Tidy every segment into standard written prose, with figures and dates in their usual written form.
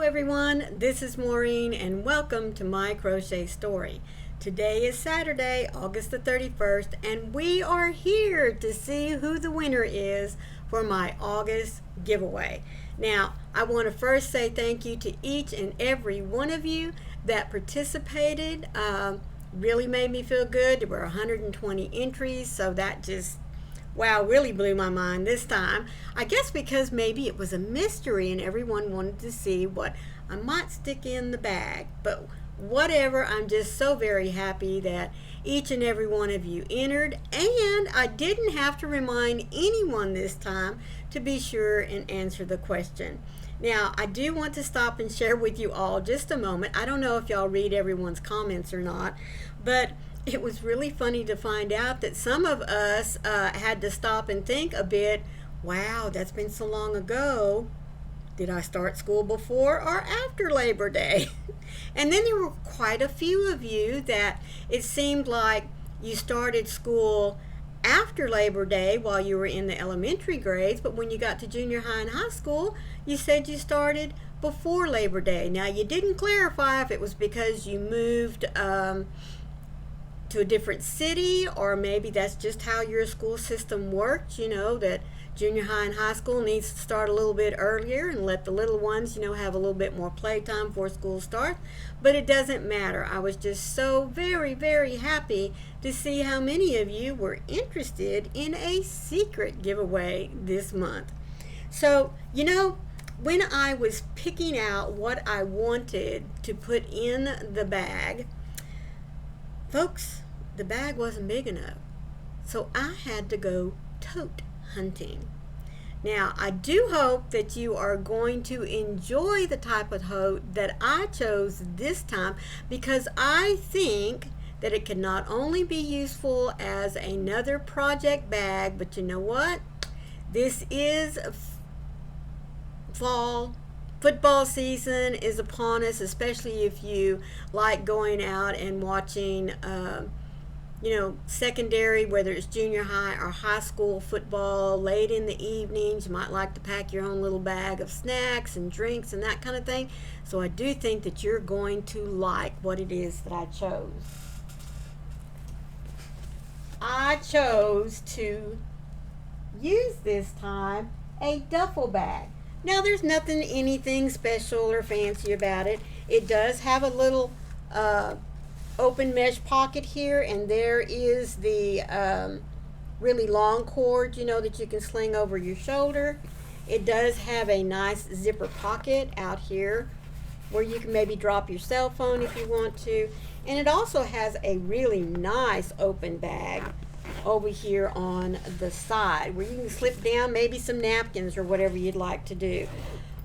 everyone, this is Maureen and welcome to My Crochet Story. Today is Saturday, August the 31st, and we are here to see who the winner is for my August giveaway. Now, I want to first say thank you to each and every one of you that participated. Really made me feel good. There were 120 entries, so that just wow, really blew my mind this time. I guess because maybe it was a mystery and everyone wanted to see what I might stick in the bag. But whatever, I'm just so very happy that each and every one of you entered, and I didn't have to remind anyone this time to be sure and answer the question. Now, I do want to stop and share with you all just a moment. I don't know if y'all read everyone's comments or not, but it was really funny to find out that some of us had to stop and think a bit, wow, that's been so long ago. Did I start school before or after Labor Day? And then there were quite a few of you that it seemed like you started school after Labor Day while you were in the elementary grades, but when you got to junior high and high school, you said you started before Labor Day. Now, you didn't clarify if it was because you moved to a different city, or maybe that's just how your school system works, you know, that junior high and high school needs to start a little bit earlier and let the little ones, you know, have a little bit more playtime before school starts. But it doesn't matter. I was just so very, very happy to see how many of you were interested in a secret giveaway this month. So, you know, when I was picking out what I wanted to put in the bag, folks, the bag wasn't big enough, so I had to go tote hunting. Now, I do hope that you are going to enjoy the type of tote that I chose this time, because I think that it can not only be useful as another project bag, but you know what? This is fall. Football season is upon us, especially if you like going out and watching, you know, secondary, whether it's junior high or high school football late in the evenings. You might like to pack your own little bag of snacks and drinks and that kind of thing. So I do think that you're going to like what it is that I chose. I chose to use this time a duffel bag. Now, there's anything special or fancy about it. It does have a little open mesh pocket here, and there is the really long cord, you know, that you can sling over your shoulder. It does have a nice zipper pocket out here where you can maybe drop your cell phone if you want to. And it also has a really nice open bag over here on the side where you can slip down maybe some napkins or whatever you'd like to do.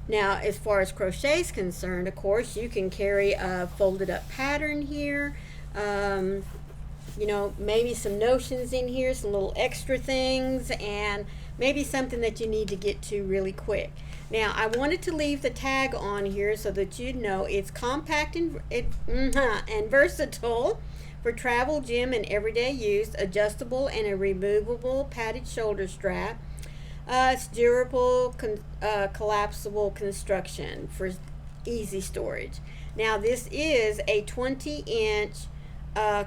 Now, as far as crochet is concerned, of course, you can carry a folded up pattern here. You know, maybe some notions in here, some little extra things, and maybe something that you need to get to really quick. Now, I wanted to leave the tag on here so that you'd know it's compact and versatile for travel, gym, and everyday use, adjustable and a removable padded shoulder strap. It's durable, collapsible construction for easy storage. Now, this is a 20-inch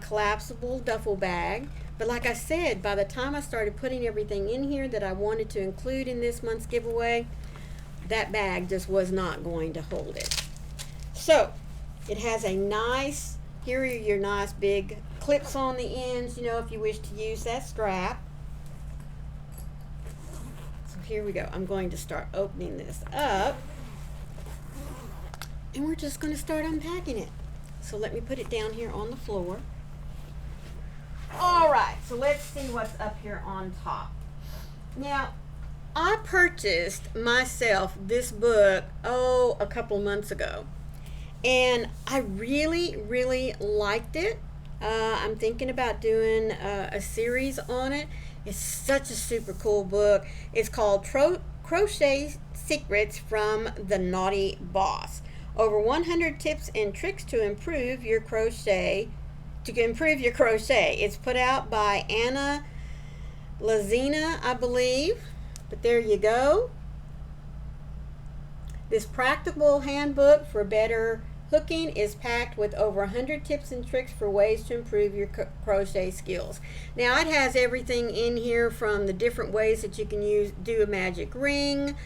collapsible duffel bag, but like I said, by the time I started putting everything in here that I wanted to include in this month's giveaway, that bag just was not going to hold it. So, it has a nice, here are your nice big clips on the ends, you know, if you wish to use that strap. So here we go. I'm going to start opening this up, and we're just going to start unpacking it. So let me put it down here on the floor. All right, so let's see what's up here on top. Now, I purchased myself this book, a couple months ago. And I really, really liked it. I'm thinking about doing a series on it. It's such a super cool book. It's called Crochet Secrets from the Naughty Boss. Over 100 tips and tricks to improve your crochet. It's put out by Anna Lazina, I believe. But there you go. This practical handbook for better hooking is packed with over 100 tips and tricks for ways to improve your crochet skills. Now it has everything in here from the different ways that you can do a magic ring,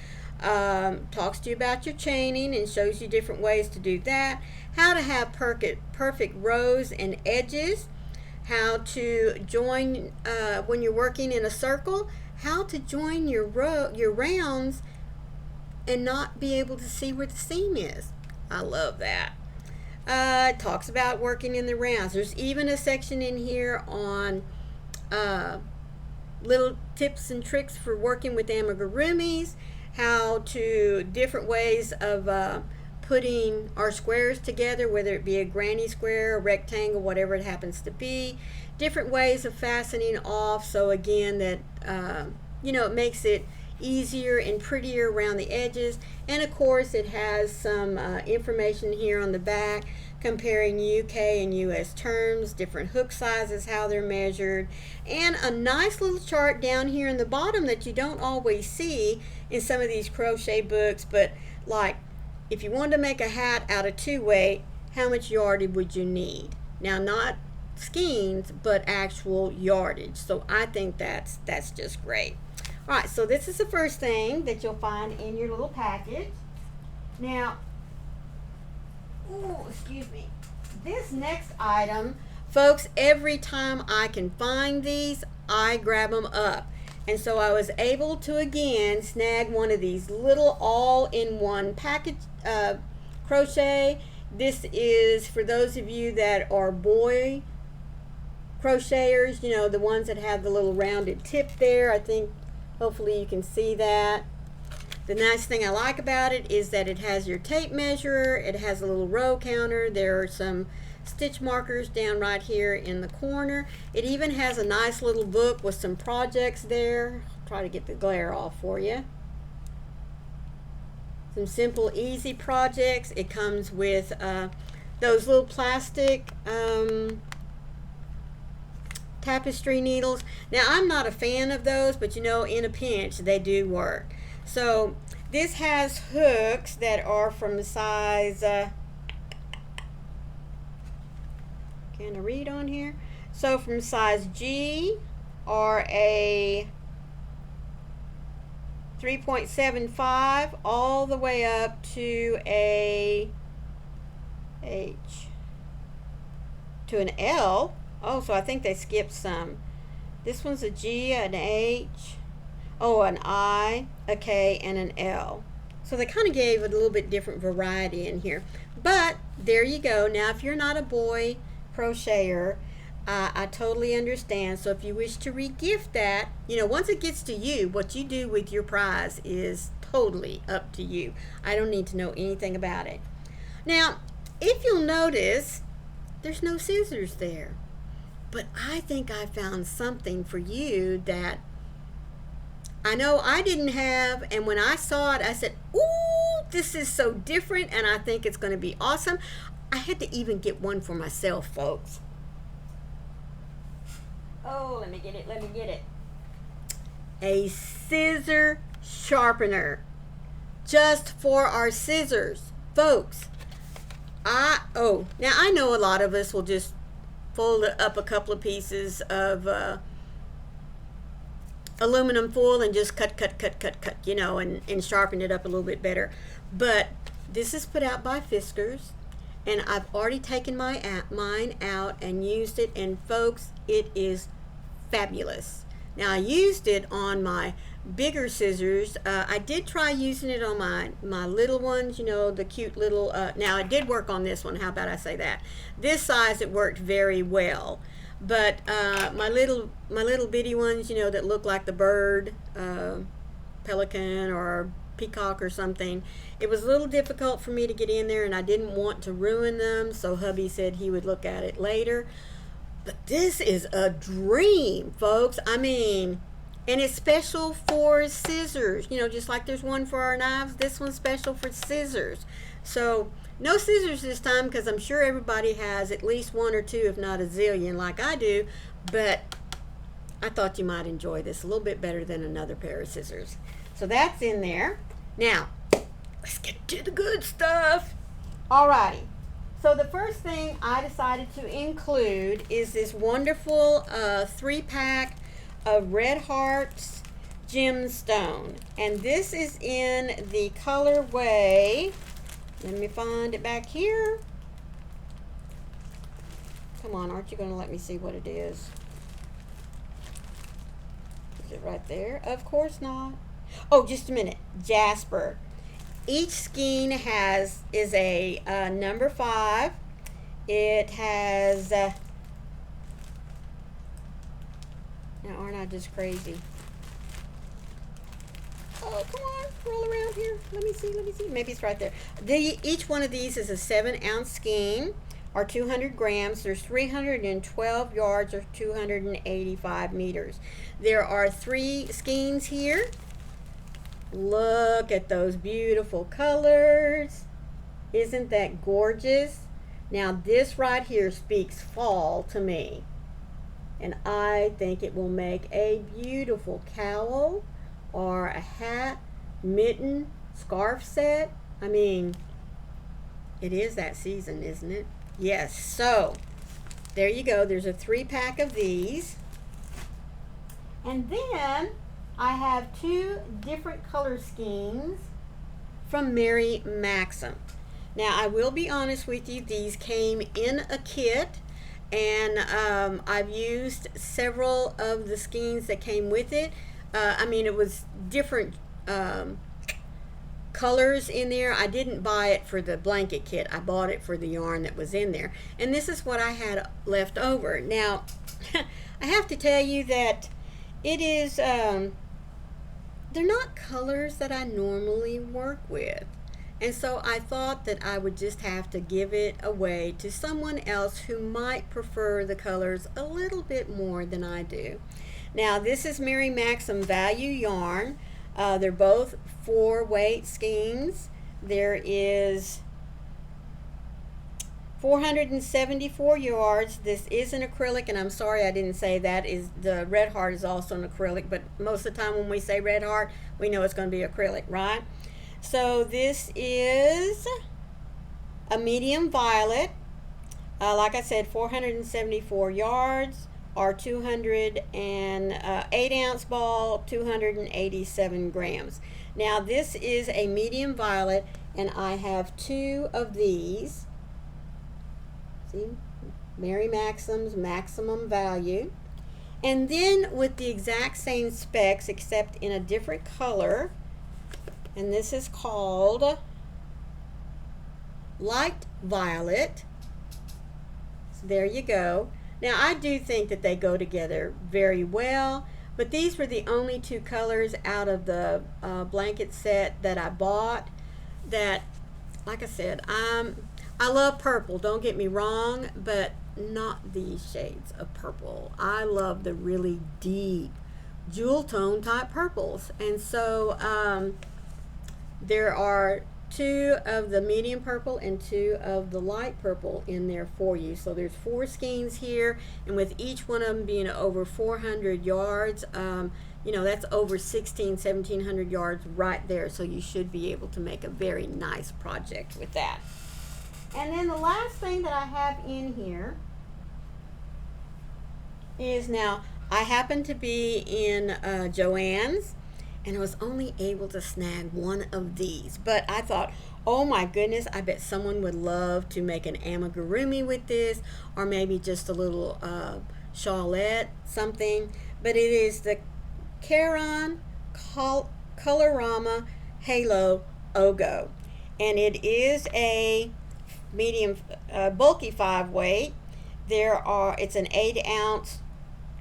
talks to you about your chaining and shows you different ways to do that, how to have perfect rows and edges, how to join when you're working in a circle, how to join your rounds and not be able to see where the seam is. I love that. It talks about working in the rounds. There's even a section in here on little tips and tricks for working with amigurumis, how to different ways of putting our squares together, whether it be a granny square, a rectangle, whatever it happens to be, different ways of fastening off, so again that it makes it easier and prettier around the edges. And of course it has some information here on the back comparing UK and US terms, different hook sizes, how they're measured, and a nice little chart down here in the bottom that you don't always see in some of these crochet books. But like if you wanted to make a hat out of 2-way, how much yardage would you need? Now not skeins, but actual yardage. So I think that's just great. All right, so this is the first thing that you'll find in your little package. Now, excuse me. This next item, folks, every time I can find these, I grab them up. And so I was able to again snag one of these little all-in-one package crochet. This is for those of you that are boy crocheters, the ones that have the little rounded tip there. I think hopefully you can see that. The nice thing I like about it is that it has your tape measure, it has a little row counter, there are some stitch markers down right here in the corner. It even has a nice little book with some projects there. I'll try to get the glare off for you. Some simple, easy projects. It comes with those little plastic tapestry needles. Now I'm not a fan of those, but in a pinch they do work. So this has hooks that are from the size can I read on here? So from size G or a 3.75 all the way up to a H to an L. Oh, so I think they skipped some. This one's a G, an H, an I, a K, and an L. So they kind of gave it a little bit different variety in here. But there you go. Now, if you're not a boy crocheter, I totally understand. So if you wish to re-gift that, once it gets to you, what you do with your prize is totally up to you. I don't need to know anything about it. Now, if you'll notice, there's no scissors there. But I think I found something for you that I know I didn't have, and when I saw it, I said, ooh, this is so different, and I think it's going to be awesome. I had to even get one for myself, folks. Oh, let me get it. A scissor sharpener. Just for our scissors, folks. Now I know a lot of us will just fold up a couple of pieces of aluminum foil and just cut, and sharpen it up a little bit better. But this is put out by Fiskars, and I've already taken mine out and used it, and folks, it is fabulous. Now I used it on my bigger scissors. I did try using it on my little ones, the cute little, now it did work on this one. How about I say that? This size it worked very well. But my little bitty ones, that look like the bird, pelican or peacock or something, it was a little difficult for me to get in there, and I didn't want to ruin them, so hubby said he would look at it later. But this is a dream, folks. I mean, and it's special for scissors, just like there's one for our knives, this one's special for scissors. So no scissors this time, because I'm sure everybody has at least one or two, if not a zillion like I do, but I thought you might enjoy this a little bit better than another pair of scissors. So that's in there. Now, let's get to the good stuff. Alrighty. So the first thing I decided to include is this wonderful 3-pack of Red Hearts Gemstone. And this is in the colorway, let me find it back here. Come on, aren't you going to let me see what it is? Is it right there? Of course not. Oh, just a minute. Jasper. Each skein is a number 5. It has now, aren't I just crazy? Oh, come on, roll around here. Let me see. Maybe it's right there. Each one of these is a 7-ounce skein, or 200 grams. There's 312 yards, or 285 meters. There are 3 skeins here. Look at those beautiful colors. Isn't that gorgeous? Now this right here speaks fall to me. And I think it will make a beautiful cowl or a hat, mitten, scarf set. I mean, it is that season, isn't it? Yes, so there you go. There's a 3-pack of these. And then I have 2 different color schemes from Mary Maxim. Now, I will be honest with you, these came in a kit, and I've used several of the skeins that came with it. I mean, it was different colors in there. I didn't buy it for the blanket kit. I bought it for the yarn that was in there. And this is what I had left over. Now, I have to tell you that it is, they're not colors that I normally work with. And so I thought that I would just have to give it away to someone else who might prefer the colors a little bit more than I do. Now, this is Mary Maxim Value Yarn. They're both 4-weight skeins. There is 474 yards. This is an acrylic, and I'm sorry I didn't say that. The Red Heart is also an acrylic, but most of the time when we say Red Heart, we know it's going to be acrylic, right? So this is a medium violet. Like I said, 474 yards, or 208-ounce ball, 287 grams. Now this is a medium violet, and I have 2 of these. See, Mary Maxim's Maximum Value. And then with the exact same specs, except in a different color, and this is called Light Violet. So there you go. Now, I do think that they go together very well, but these were the only 2 colors out of the blanket set that I bought that, like I said, I love purple, don't get me wrong, but not these shades of purple. I love the really deep jewel tone type purples. And so there are 2 of the medium purple and 2 of the light purple in there for you. So there's 4 skeins here, and with each one of them being over 400 yards, you know, that's over 1,700 yards right there. So you should be able to make a very nice project with that. And then the last thing that I have in here is, now I happen to be in Joann's, and I was only able to snag 1 of these, but I thought, oh my goodness, I bet someone would love to make an amigurumi with this, or maybe just a little shawlette, something. But it is the Caron Colorama Halo Ogo, and it is a medium bulky 5-weight. It's an 8-ounce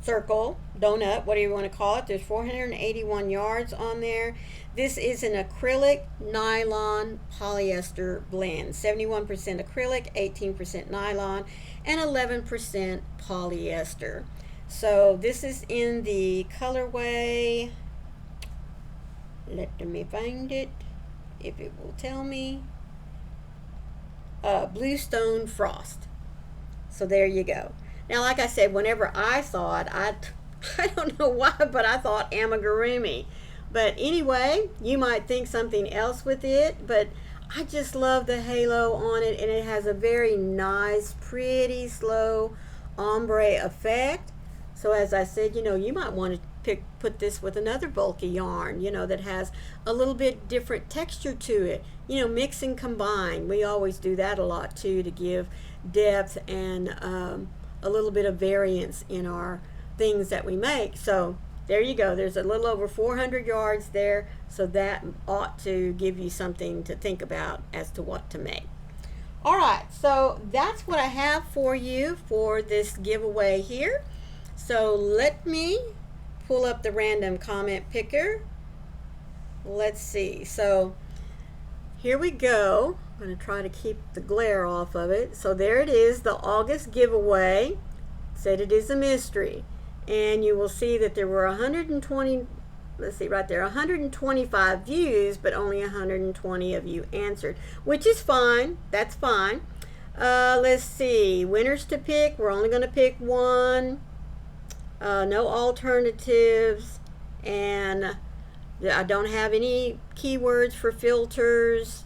circle, donut, whatever you want to call it. There's 481 yards on there. This is an acrylic nylon polyester blend, 71% acrylic, 18% nylon, and 11% polyester. So this is in the colorway, let me find it if it will tell me, Bluestone Frost. So there you go. Now, like I said, whenever I saw it, I don't know why, but I thought amigurumi. But anyway, you might think something else with it, but I just love the halo on it, and it has a very nice, pretty, slow ombre effect. So as I said, you might want to put this with another bulky yarn, that has a little bit different texture to it. Mix and combine. We always do that a lot too, to give depth and a little bit of variance in our things that we make. So there you go. There's a little over 400 yards there, so that ought to give you something to think about as to what to make. All right, so that's what I have for you for this giveaway here. So let me pull up the random comment picker. Let's see. So here we go. I'm going to try to keep the glare off of it. So there it is, the August giveaway. Said it is a mystery. And you will see that there were 120, let's see right there, 125 views, but only 120 of you answered, which is fine. That's fine. Let's see, winners to pick. We're only going to pick one. No alternatives. And I don't have any keywords for filters.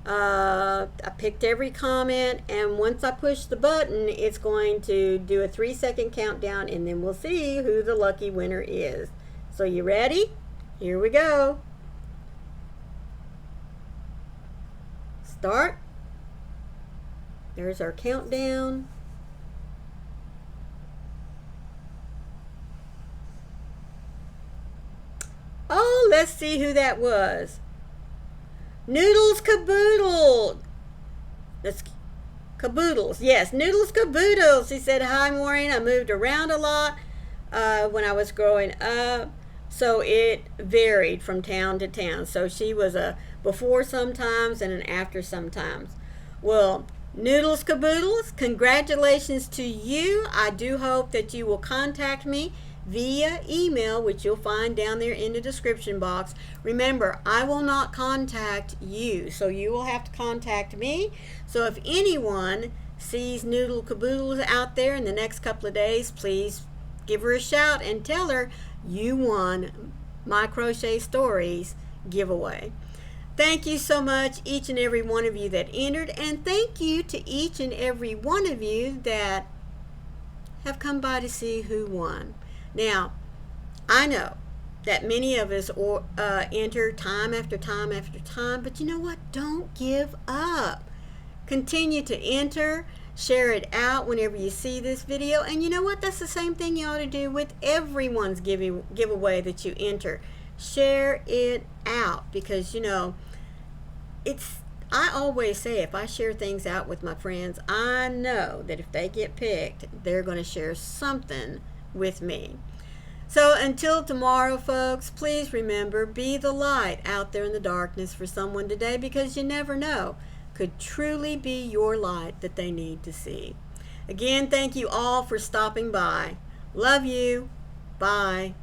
I picked every comment, and once I push the button, it's going to do a 3-second countdown, and then we'll see who the lucky winner is. So you ready? Here we go. Start. There's our countdown. Oh, let's see who that was. Noodles Caboodle. That's Caboodles. Yes, Noodles Caboodles. She said, hi, Maureen. I moved around a lot when I was growing up. So it varied from town to town. So she was a before sometimes and an after sometimes. Well, Noodles Caboodles, congratulations to you. I do hope that you will contact me via email, which you'll find down there in the description box. Remember, I will not contact you, so you will have to contact me. So if anyone sees Noodle Caboodles out there in the next couple of days, please give her a shout and tell her you won My Crochet Stories giveaway. Thank you so much, each and every one of you that entered, and thank you to each and every one of you that have come by to see who won. Now, I know that many of us enter time after time after time, but you know what? Don't give up. Continue to enter, share it out whenever you see this video, and you know what? That's the same thing you ought to do with everyone's giveaway that you enter. Share it out, because I always say, if I share things out with my friends, I know that if they get picked, they're going to share something with me. So until tomorrow, folks, please remember, be the light out there in the darkness for someone today, because you never know, could truly be your light that they need to see. Again, thank you all for stopping by. Love you. Bye.